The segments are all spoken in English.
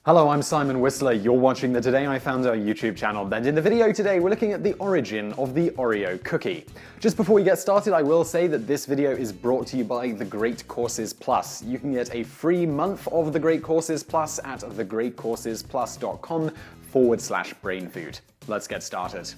Hello, I'm Simon Whistler. You're watching the Today I Found Out YouTube channel, and in the video today we're looking at the origin of the Oreo cookie. Just before we get started, I will say that this video is brought to you by The Great Courses Plus. You can get a free month of The Great Courses Plus at thegreatcoursesplus.com/brainfood. Let's get started.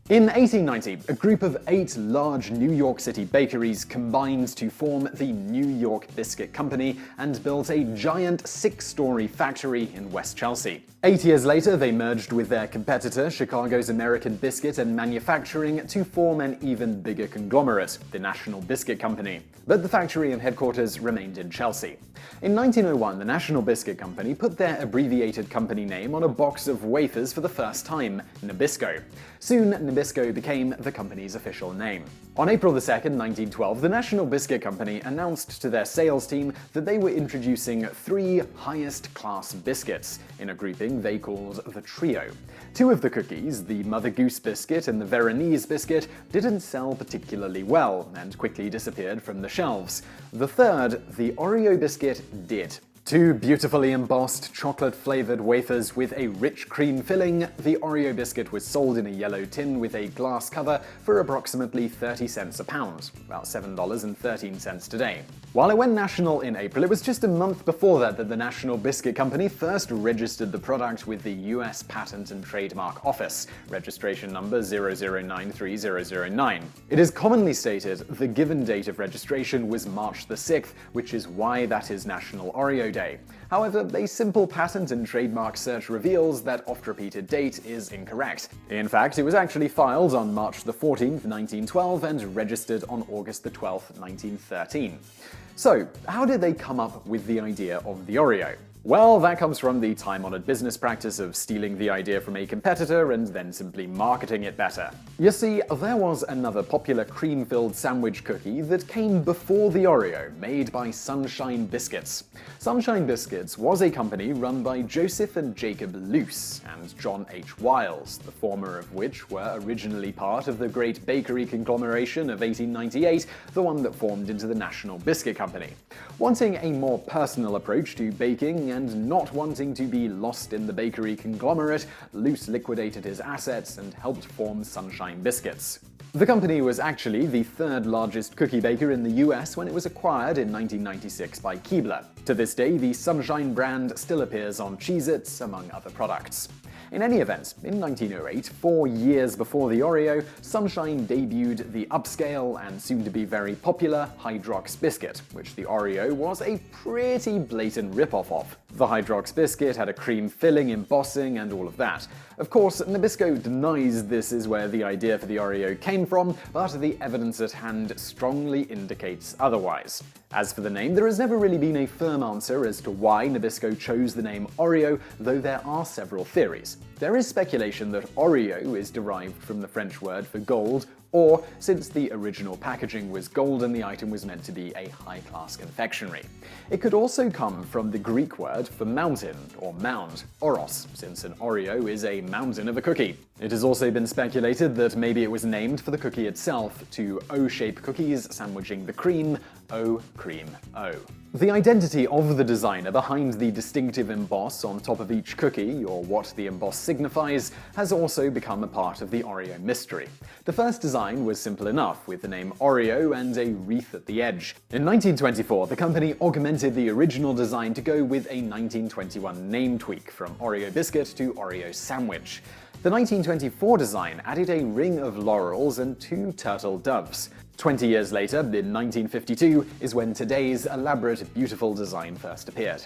In 1890, a group of 8 large New York City bakeries combined to form the New York Biscuit Company and built a giant 6-story factory in West Chelsea. 8 years later, they merged with their competitor, Chicago's American Biscuit and Manufacturing, to form an even bigger conglomerate, the National Biscuit Company. But the factory and headquarters remained in Chelsea. In 1901, the National Biscuit Company put their abbreviated company name on a box of wafers for the first time, Nabisco. Soon, Nabisco became the company's official name. On April 2, 1912, the National Biscuit Company announced to their sales team that they were introducing 3 highest-class biscuits, in a grouping they called the Trio. 2 of the cookies, the Mother Goose biscuit and the Veronese biscuit, didn't sell particularly well and quickly disappeared from the shelves. The third, the Oreo biscuit, did. 2 beautifully embossed chocolate-flavored wafers with a rich cream filling, the Oreo biscuit was sold in a yellow tin with a glass cover for approximately 30 cents a pound, about $7.13 today. While it went national in April, it was just a month before that the National Biscuit Company first registered the product with the U.S. Patent and Trademark Office, registration number 00930009. It is commonly stated the given date of registration was March the 6th, which is why that is National Oreo Day. However, a simple patent and trademark search reveals that oft-repeated date is incorrect. In fact, it was actually filed on March the 14th, 1912 and registered on August the 12th, 1913. So, how did they come up with the idea of the Oreo? Well, that comes from the time-honored business practice of stealing the idea from a competitor and then simply marketing it better. You see, there was another popular cream-filled sandwich cookie that came before the Oreo, made by Sunshine Biscuits. Sunshine Biscuits was a company run by Joseph and Jacob Luce and John H. Wiles, the former of which were originally part of the great bakery conglomeration of 1898, the one that formed into the National Biscuit Company. Wanting a more personal approach to baking and not wanting to be lost in the bakery conglomerate, Luce liquidated his assets and helped form Sunshine Biscuits. The company was actually the 3rd largest cookie baker in the US when it was acquired in 1996 by Keebler. To this day, the Sunshine brand still appears on Cheez-Its, among other products. In any event, in 1908, 4 years before the Oreo, Sunshine debuted the upscale and soon-to-be very popular Hydrox biscuit, which the Oreo was a pretty blatant rip-off of. The Hydrox biscuit had a cream filling, embossing, and all of that. Of course, Nabisco denies this is where the idea for the Oreo came from, but the evidence at hand strongly indicates otherwise. As for the name, there has never really been a firm answer as to why Nabisco chose the name Oreo, though there are several theories. There is speculation that Oreo is derived from the French word for gold, or since the original packaging was gold and the item was meant to be a high-class confectionery. It could also come from the Greek word for mountain, or mound, oros, since an Oreo is a mountain of a cookie. It has also been speculated that maybe it was named for the cookie itself, 2 O-shaped cookies sandwiching the cream, O cream O. The identity of the designer behind the distinctive emboss on top of each cookie, or what the emboss signifies, has also become a part of the Oreo mystery. The first design was simple enough, with the name Oreo and a wreath at the edge. In 1924, the company augmented the original design to go with a 1921 name tweak from Oreo biscuit to Oreo sandwich. The 1924 design added a ring of laurels and 2 turtle doves. 20 years later, in 1952, is when today's elaborate, beautiful design first appeared.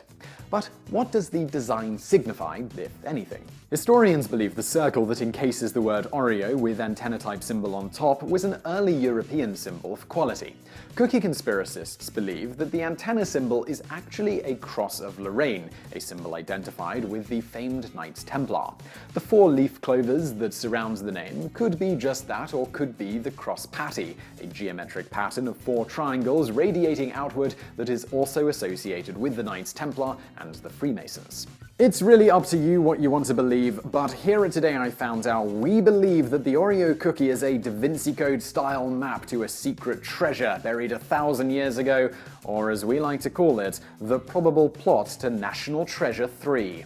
But what does the design signify, if anything? Historians believe the circle that encases the word Oreo with antenna-type symbol on top was an early European symbol of quality. Cookie conspiracists believe that the antenna symbol is actually a cross of Lorraine, a symbol identified with the famed Knights Templar. The 4 leaf clovers that surround the name could be just that, or could be the cross patty, a geometric pattern of 4 triangles radiating outward that is also associated with the Knights Templar and the Freemasons. It's really up to you what you want to believe, but here at Today I Found Out, we believe that the Oreo cookie is a Da Vinci Code style map to a secret treasure buried 1,000 years ago, or as we like to call it, the probable plot to National Treasure 3.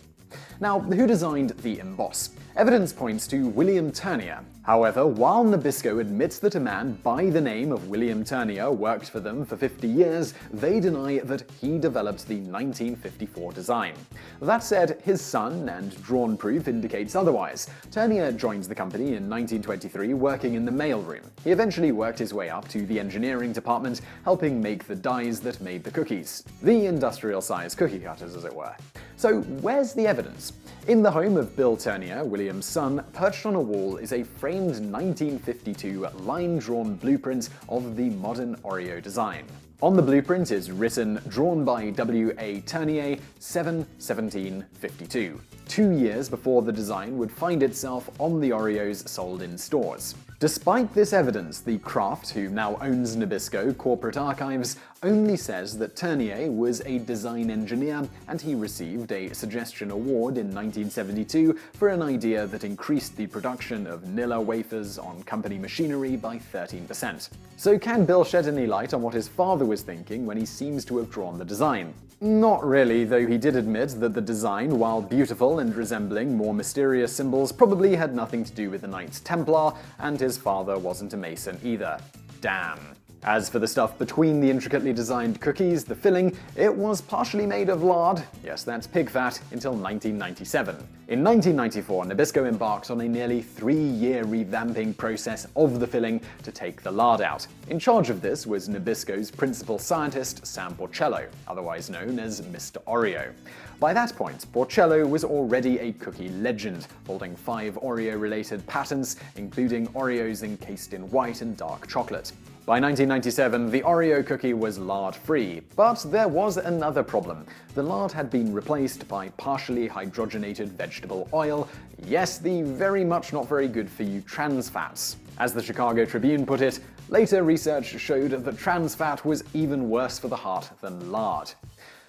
Now, who designed the emboss? Evidence points to William Turnier. However, while Nabisco admits that a man by the name of William Turnier worked for them for 50 years, they deny that he developed the 1954 design. That said, his son and drawn proof indicates otherwise. Turnier joins the company in 1923 working in the mailroom. He eventually worked his way up to the engineering department, helping make the dies that made the cookies. The industrial-sized cookie cutters, as it were. So where's the evidence? In the home of Bill Turnier, William's son, perched on a wall is a framed 1952 line-drawn blueprint of the modern Oreo design. On the blueprint is written, drawn by W.A. Turnier, 7/17/52, 2 years before the design would find itself on the Oreos sold in stores. Despite this evidence, the Kraft, who now owns Nabisco Corporate Archives, only says that Turnier was a design engineer and he received a suggestion award in 1972 for an idea that increased the production of Nilla wafers on company machinery by 13%. So can Bill shed any light on what his father was thinking when he seems to have drawn the design? Not really, though he did admit that the design, while beautiful and resembling more mysterious symbols, probably had nothing to do with the Knights Templar, and his father wasn't a Mason either. Damn. As for the stuff between the intricately designed cookies, the filling, it was partially made of lard, yes that's pig fat, until 1997. In 1994, Nabisco embarked on a nearly 3-year revamping process of the filling to take the lard out. In charge of this was Nabisco's principal scientist, Sam Porcello, otherwise known as Mr. Oreo. By that point, Porcello was already a cookie legend, holding 5 Oreo-related patents, including Oreos encased in white and dark chocolate. By 1997, the Oreo cookie was lard-free, but there was another problem. The lard had been replaced by partially hydrogenated vegetable oil, yes, the very much not very good for you trans fats. As the Chicago Tribune put it, later research showed that trans fat was even worse for the heart than lard.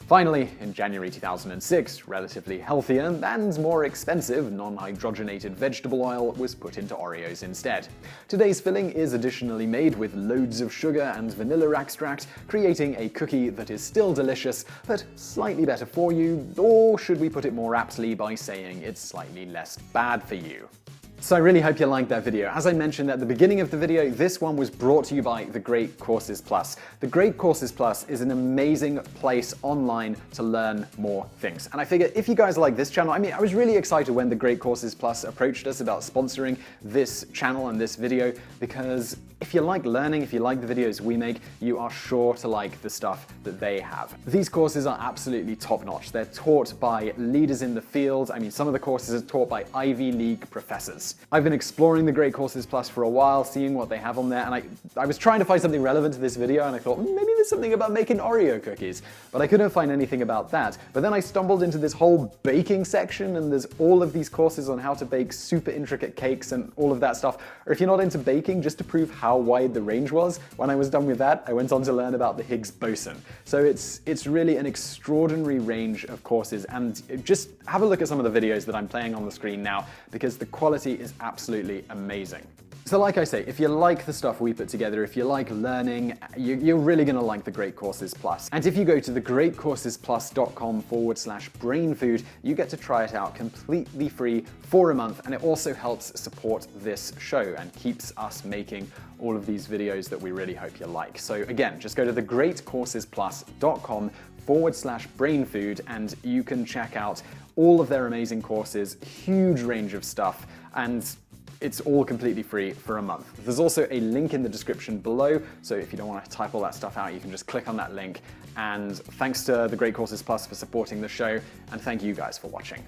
Finally, in January 2006, relatively healthier and more expensive non-hydrogenated vegetable oil was put into Oreos instead. Today's filling is additionally made with loads of sugar and vanilla extract, creating a cookie that is still delicious, but slightly better for you, or should we put it more aptly by saying it's slightly less bad for you. So I really hope you liked that video. As I mentioned at the beginning of the video, this one was brought to you by The Great Courses Plus. The Great Courses Plus is an amazing place online to learn more things. And I figure if you guys like this channel, I was really excited when The Great Courses Plus approached us about sponsoring this channel and this video, because if you like learning, if you like the videos we make, you are sure to like the stuff that they have. These courses are absolutely top-notch. They're taught by leaders in the field. Some of the courses are taught by Ivy League professors. I've been exploring the Great Courses Plus for a while, seeing what they have on there, and I was trying to find something relevant to this video, and I thought, maybe there's something about making Oreo cookies, but I couldn't find anything about that. But then I stumbled into this whole baking section, and there's all of these courses on how to bake super intricate cakes and all of that stuff. Or if you're not into baking, just to prove how wide the range was, when I was done with that, I went on to learn about the Higgs boson. So it's really an extraordinary range of courses, and just have a look at some of the videos that I'm playing on the screen now, because the quality is absolutely amazing. So like I say, if you like the stuff we put together, if you like learning, you're really going to like the Great Courses Plus. And if you go to thegreatcoursesplus.com/brainfood, you get to try it out completely free for a month, and it also helps support this show and keeps us making all of these videos that we really hope you like. So again, just go to thegreatcoursesplus.com/brainfood and you can check out all of their amazing courses, huge range of stuff, and it's all completely free for a month. There's also a link in the description below, so if you don't want to type all that stuff out, you can just click on that link. And thanks to The Great Courses Plus for supporting the show, and thank you guys for watching.